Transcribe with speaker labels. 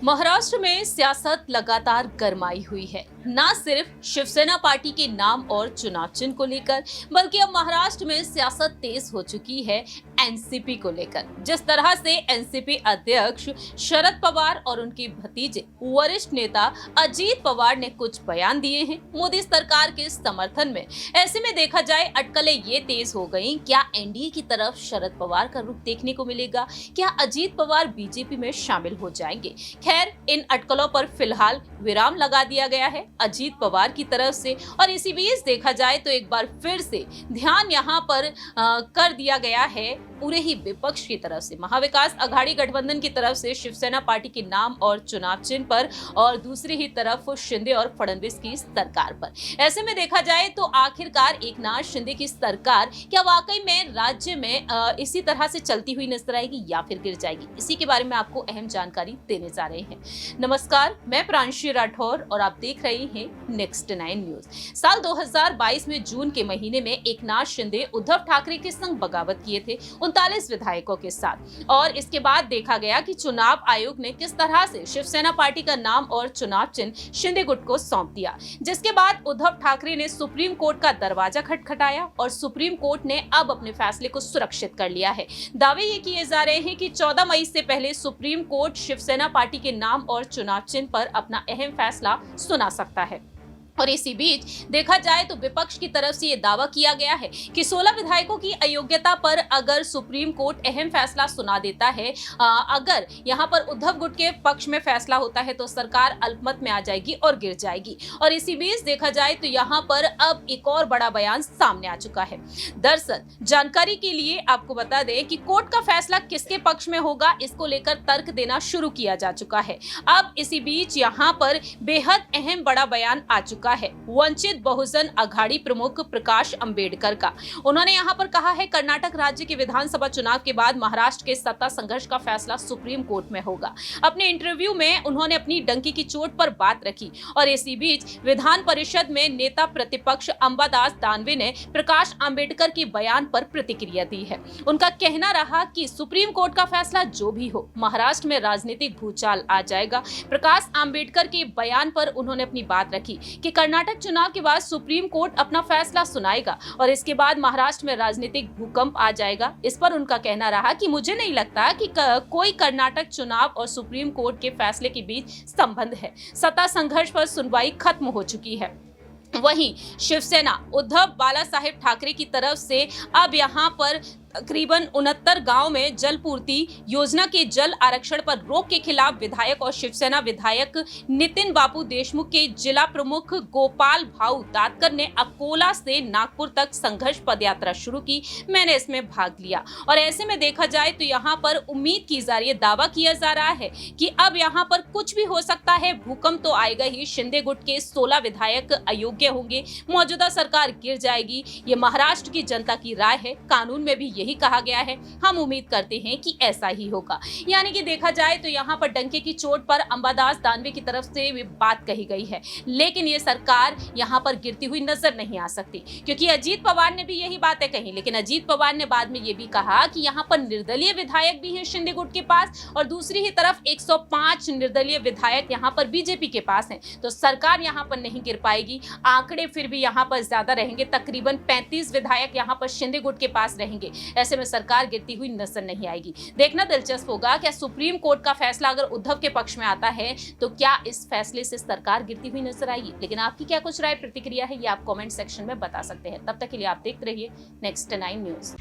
Speaker 1: महाराष्ट्र में सियासत लगातार गरमाई हुई है। न सिर्फ शिवसेना पार्टी के नाम और चुनाव चिन्ह को लेकर, बल्कि अब महाराष्ट्र में सियासत तेज हो चुकी है एनसीपी को लेकर। जिस तरह से एनसीपी अध्यक्ष शरद पवार और उनके भतीजे वरिष्ठ नेता अजीत पवार ने कुछ बयान दिए हैं मोदी सरकार के समर्थन में, ऐसे में देखा जाए अटकलें ये तेज हो गई। क्या एनडीए की तरफ शरद पवार का रुख देखने को मिलेगा? क्या अजीत पवार बीजेपी में शामिल हो जाएंगे? खैर, इन अटकलों पर फिलहाल विराम लगा दिया गया है अजीत पवार की तरफ से। और इसी बीच देखा जाए तो एक बार फिर से ध्यान यहाँ पर कर दिया गया है पूरे ही विपक्ष की तरफ से, महाविकास अघाड़ी गठबंधन की तरफ से शिवसेना पार्टी के नाम और चुनाव चिन्ह पर, और दूसरी ही तरफ शिंदे और फडणवीस की सरकार पर। ऐसे में देखा जाए तो आखिरकार एकनाथ शिंदे की सरकार क्या वाकई में राज्य में इसी तरह से चलती हुई नजर आएगी या फिर गिर जाएगी? इसी के बारे में आपको अहम जानकारी देने जा रहे हैं। नमस्कार, मैं प्रांशी राठौर और आप देख रहे हैं नेक्स्ट 9 न्यूज। साल 2022 में जून के महीने में एकनाथ शिंदे उद्धव ठाकरे के संग बगावत किए थे 39 विधायकों के साथ, और इसके बाद देखा गया कि चुनाव आयोग ने किस तरह से शिवसेना पार्टी का नाम और चुनाव चिन्ह शिंदे गुट को सौंप दिया, जिसके बाद उद्धव ठाकरे ने सुप्रीम कोर्ट का दरवाजा खटखटाया और सुप्रीम कोर्ट ने अब अपने फैसले को सुरक्षित कर लिया है। दावे ये किए जा रहे हैं कि 14 मई से पहले सुप्रीम कोर्ट शिवसेना पार्टी के नाम और चुनाव चिन्ह पर अपना अहम फैसला सुना सकता है। और इसी बीच देखा जाए तो विपक्ष की तरफ से ये दावा किया गया है कि 16 विधायकों की अयोग्यता पर अगर सुप्रीम कोर्ट अहम फैसला सुना देता है, अगर यहाँ पर उद्धव गुट के पक्ष में फैसला होता है तो सरकार अल्पमत में आ जाएगी और गिर जाएगी। और इसी बीच देखा जाए तो यहाँ पर अब एक और बड़ा बयान सामने आ चुका है। दरअसल जानकारी के लिए आपको बता दें कि कोर्ट का फैसला किसके पक्ष में होगा, इसको लेकर तर्क देना शुरू किया जा चुका है। अब इसी बीच यहाँ पर बेहद अहम बड़ा बयान आ चुका है वंचित बहुजन अघाड़ी प्रमुख प्रकाश अंबेडकर का। उन्होंने यहां पर कहा है, कर्नाटक राज्य के विधानसभा चुनाव के बाद महाराष्ट्र के सत्ता संघर्ष का फैसला सुप्रीम कोर्ट में होगा। अपने इंटरव्यू में उन्होंने अपनी डंकी की चोट पर बात रखी। और इसी बीच विधान परिषद में नेता प्रतिपक्ष अंबादास दानवे ने प्रकाश अंबेडकर के बयान पर प्रतिक्रिया दी है। उनका कहना रहा कि सुप्रीम कोर्ट का फैसला जो भी हो, महाराष्ट्र में राजनीतिक भूचाल आ जाएगा। प्रकाश अंबेडकर के बयान पर उन्होंने अपनी बात रखी कि कर्नाटक चुनाव के बाद सुप्रीम कोर्ट अपना फैसला सुनाएगा और इसके बाद महाराष्ट्र में राजनीतिक भूकंप आ जाएगा। इस पर उनका कहना रहा कि मुझे नहीं लगता कि कोई कर्नाटक चुनाव और सुप्रीम कोर्ट के फैसले के बीच संबंध है। सत्ता संघर्ष पर सुनवाई खत्म हो चुकी है। वहीं शिवसेना उद्धव बाला साहेब ठाकरे की तरफ से अब यहाँ पर तकरीबन 69 गांव में जलपूर्ति योजना के जल आरक्षण पर रोक के खिलाफ विधायक और शिवसेना विधायक नितिन बाबू देशमुख के जिला प्रमुख गोपाल भाऊ दातकर ने अकोला से नागपुर तक संघर्ष पदयात्रा शुरू की। मैंने इसमें भाग लिया। और ऐसे में देखा जाए तो यहाँ पर उम्मीद की जा रही है, दावा किया जा रहा है कि अब यहाँ पर कुछ भी हो सकता है। भूकंप तो आएगा ही। शिंदे गुट के 16 विधायक अयोग्य होंगे, मौजूदा सरकार गिर जाएगी। ये महाराष्ट्र की जनता की राय है। कानून में भी यही कहा गया है। हम उम्मीद करते हैं कि ऐसा ही होगा। यानी कि देखा जाए तो यहाँ पर डंके की चोट पर अंबादास दानवे की तरफ से बात कही गई है, लेकिन ये सरकार यहाँ पर गिरती हुई नजर नहीं आ सकती, क्योंकि अजीत पवार ने भी यही बातें कही। लेकिन अजीत पवार ने बाद में ये भी कहा कि यहाँ पर निर्दलीय विधायक भी हैं शिंदे गुट के पास, और दूसरी ही तरफ 105 निर्दलीय विधायक यहाँ पर बीजेपी के पास हैं। तो सरकार यहाँ पर नहीं गिर पाएगी। आंकड़े फिर भी यहाँ पर ज्यादा रहेंगे, तकरीबन 35 विधायक यहाँ पर शिंदे गुट के पास रहेंगे। ऐसे में सरकार गिरती हुई नजर नहीं आएगी। देखना दिलचस्प होगा, क्या सुप्रीम कोर्ट का फैसला अगर उद्धव के पक्ष में आता है तो क्या इस फैसले से सरकार गिरती हुई नजर आएगी? लेकिन आपकी क्या कुछ राय प्रतिक्रिया है, ये आप कमेंट सेक्शन में बता सकते हैं। तब तक के लिए आप देखते रहिए नेक्स्ट 9 न्यूज।